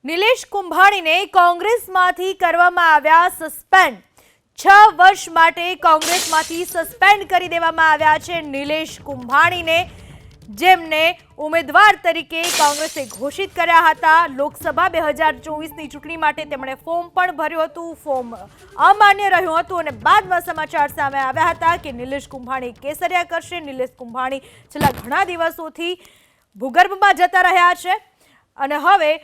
નિલેશ કુંભાણીને કોંગ્રેસમાંથી કરવામાં આવ્યા સસ્પેન્ડ 6 વર્ષ માટે કોંગ્રેસમાંથી સસ્પેન્ડ કરી દેવામાં આવ્યા છે નિલેશ કુંભાણીને, જેમને ઉમેદવાર તરીકે કોંગ્રેસે ઘોષિત કર્યા હતા। લોકસભા 2024ની ચૂંટણી માટે તેમણે ફોર્મ પણ ભર્યું હતું। ફોર્મ અમાન્ય રહ્યું હતું અને બાદમાં સમાચાર સામે આવ્યા હતા કે નિલેશ કુંભાણી કેસરિયા કરશે। નિલેશ કુંભાણી છેલ્લા ઘણા દિવસોથી ભૂગર્ભમાં જતા રહ્યા છે અને હવે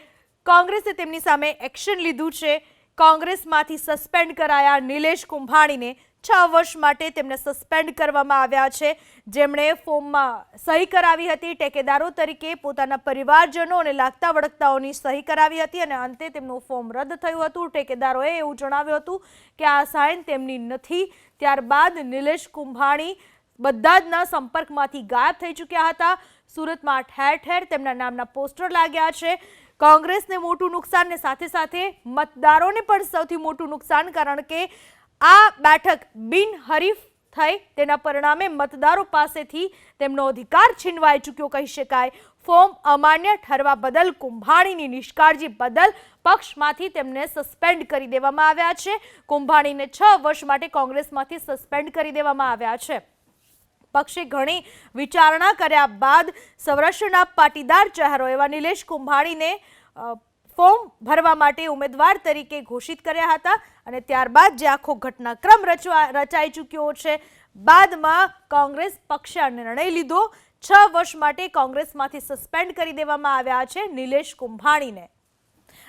કોંગ્રેસે તેમની સામે એક્શન લીધું છે। કોંગ્રેસમાંથી સસ્પેન્ડ કરાયા નિલેશ કુંભાણીને 6 વર્ષ માટે તેમને સસ્પેન્ડ કરવામાં આવ્યા છે, જેમણે ફોર્મમાં સહી કરાવી હતી। ટેકેદારો તરીકે પોતાના પરિવારજનો અને લાગતા વળગતાઓની સહી કરાવી હતી અને અંતે તેમનું ફોર્મ રદ થયું હતું। ટેકેદારોએ એવું જણાવ્યું હતું કે આ સાઇન તેમની નથી। ત્યારબાદ નિલેશ કુંભાણી બધા જના સંપર્કમાંથી ગાયબ થઈ ચૂક્યા હતા। સુરતમાં ઠેર ઠેર તેમના નામના પોસ્ટર લાગ્યા છે। કોંગ્રેસને મોટું નુકસાન ને સાથે સાથે મતદારોને પણ સૌથી મોટું નુકસાન, કારણ કે આ બેઠક બિનહરીફ થઈ તેના પરિણામે મતદારો પાસેથી તેમનો અધિકાર છીનવાઈ ચૂક્યો કહી શકાય। ફોર્મ અમાન્ય ઠરવા બદલ કુંભાણીની નિષ્કાળજી બદલ પક્ષમાંથી તેમને સસ્પેન્ડ કરી દેવામાં આવ્યા છે। કુંભાણીને 6 વર્ષ માટે કોંગ્રેસમાંથી સસ્પેન્ડ કરી દેવામાં આવ્યા છે। પક્ષે ઘણી વિચારણા કર્યા બાદ સૌરાષ્ટ્રના પાટીદાર ચહેરો એવા નિલેશ કુંભાણીને ફોર્મ ભરવા માટે ઉમેદવાર તરીકે ઘોષિત કર્યા હતા અને ત્યારબાદ જે આખો ઘટનાક્રમ રચાઈ ચૂક્યો છે, બાદમાં કોંગ્રેસ પક્ષે આ નિર્ણય લીધો। 6 વર્ષ માટે કોંગ્રેસમાંથી સસ્પેન્ડ કરી દેવામાં આવ્યા છે નિલેશ કુંભાણીને।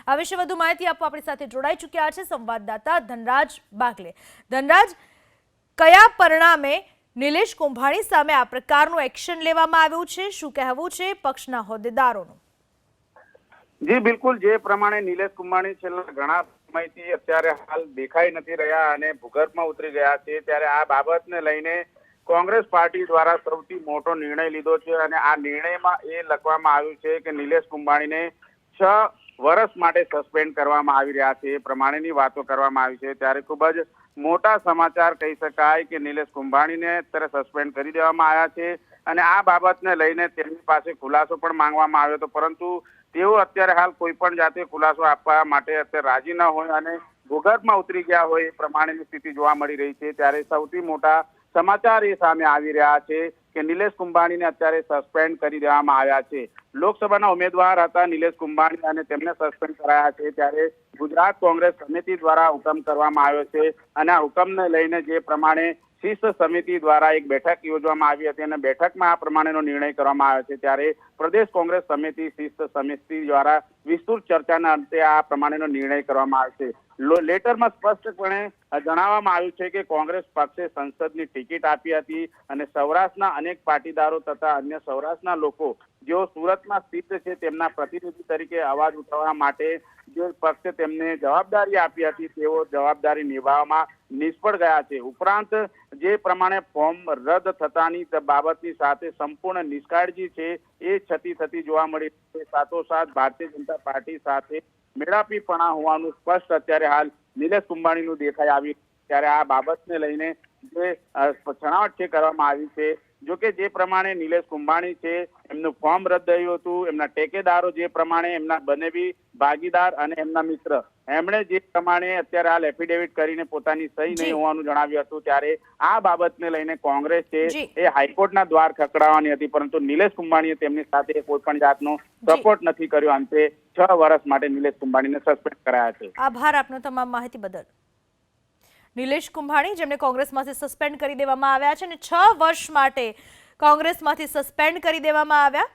આ વિશે વધુ માહિતી આપવા આપણી સાથે જોડાઈ ચૂક્યા છે સંવાદદાતા ધનરાજ બાગલે। ધનરાજ, કયા પરિણામે નિલેશ કુંભાણી સામે આ પ્રકારનું એક્શન લેવામાં આવ્યું છે, શું કહેવું છે પક્ષના હોદ્દેદારોનું? જી બિલકુલ, જે પ્રમાણે નિલેશ કુંભાણી છેલ્લા ઘણા સમયથી અત્યારે હાલ દેખાઈ નથી રહ્યા અને ભૂગર્ભમાં ઉતરી ગયા છે, ત્યારે આ બાબતને લઈને કોંગ્રેસ પાર્ટી દ્વારા સૌથી મોટો નિર્ણય લીધો છે અને આ નિર્ણયમાં એ લખવામાં આવ્યું છે કે નિલેશ કુંભાણીને 6 વર્ષ માટે સસ્પેન્ડ કરવામાં આવી રહ્યા છે। એ પ્રમાણેની વાતો કરવામાં આવી છે, ત્યારે ખૂબ જ મોટા સમાચાર કહી શકાય કે નિલેશ કુંભાણીને અત્યારે સસ્પેન્ડ કરી દેવામાં આવ્યા છે અને આ બાબતને લઈને તેમની પાસે ખુલાસો પણ માંગવામાં આવ્યો હતો, પરંતુ તેઓ અત્યારે હાલ કોઈ પણ જાતે ખુલાસો આપવા માટે અત્યારે રાજી ન હોય અને ભૂગર્ભમાં ઉતરી ગયા હોય એ પ્રમાણેની સ્થિતિ જોવા મળી રહી છે। ત્યારે સૌથી મોટા સમાચાર એ સામે આવી રહ્યા છે કે નિલેશ કુંભાણીને અત્યારે સસ્પેન્ડ કરી દેવામાં આવ્યા છે। લોકસભાના ઉમેદવાર હતા નિલેશ કુંભાણી અને તેમને સસ્પેન્ડ કરાયા છે, ત્યારે ગુજરાત કોંગ્રેસ સમિતિ દ્વારા હુકમ કરવામાં આવ્યો છે અને આ હુકમને લઈને જે પ્રમાણે શિસ્ત સમિતિ દ્વારા એક બેઠક યોજવામાં આવી હતી અને બેઠકમાં આ પ્રમાણેનો નિર્ણય કરવામાં આવ્યો છે। ત્યારે પ્રદેશ કોંગ્રેસ સમિતિ શિસ્ત સમિતિ દ્વારા વિસ્તૃત ચર્ચાના અંતે આ પ્રમાણેનો નિર્ણય કરવામાં આવ્યો છે। લેટરમાં સ્પષ્ટપણે જણાવવામાં આવ્યું છે કે કોંગ્રેસ પક્ષે સંસદની ટિકિટ આપી હતી અને સૌરાષ્ટ્રના અનેક પાટીદારો તથા અન્ય સૌરાષ્ટ્રના લોકો જેઓ સુરતમાં સ્થિત છે તેમના પ્રતિનિધિ તરીકે અવાજ ઉઠાવવા માટે જે પક્ષે તેમને જવાબદારી આપી હતી તેઓ જવાબદારી નિભાવવામાં નિષ્ફળ ગયા છે। ઉપરાંત જે પ્રમાણે ફોર્મ રદ થતાની બાબતની સાથે સંપૂર્ણ નિષ્કાળજી છે એ છતી થતી જોવા મળી છે। સાથોસાથ ભારતીય જનતા પાર્ટી સાથે મેળાપીપણા હોવાનું સ્પષ્ટ અત્યારે હાલ નિલેશ કુંભાણીનું દેખાઈ આવ્યું, ત્યારે આ બાબતને લઈને જે છણાવટ છે કરવામાં આવી છે। જો કે જે પ્રમાણે નિલેશ કુંભાણી છે એમનું ફોર્મ રદ થયું હતું, એમના ટેકેદારો જે પ્રમાણે એમના બનેવી ભાગીદાર અને એમના મિત્ર એમણે જે પ્રમાણે અત્યારે હાલ એફિડેવિટ કરીને પોતાની સહી નહીં હોવાનું જણાવ્યું હતું, ત્યારે આ બાબતને લઈને કોંગ્રેસ છે એ હાઈકોર્ટના દ્વાર ખખડાવવાની હતી, પરંતુ નિલેશ કુંભાણીએ તેમની સાથે કોઈ પણ જાતનો સપોર્ટ નથી કર્યો। અંતે 6 વર્ષ માટે નિલેશ કુંભાણીને સસ્પેન્ડ કરાયા છે। આભાર આપનો તમામ માહિતી બદલ। નિલેશ કુંભાણી, જેમને કોંગ્રેસમાંથી સસ્પેન્ડ કરી દેવામાં આવ્યા છે અને 6 વર્ષ માટે કોંગ્રેસમાંથી સસ્પેન્ડ કરી દેવામાં આવ્યા।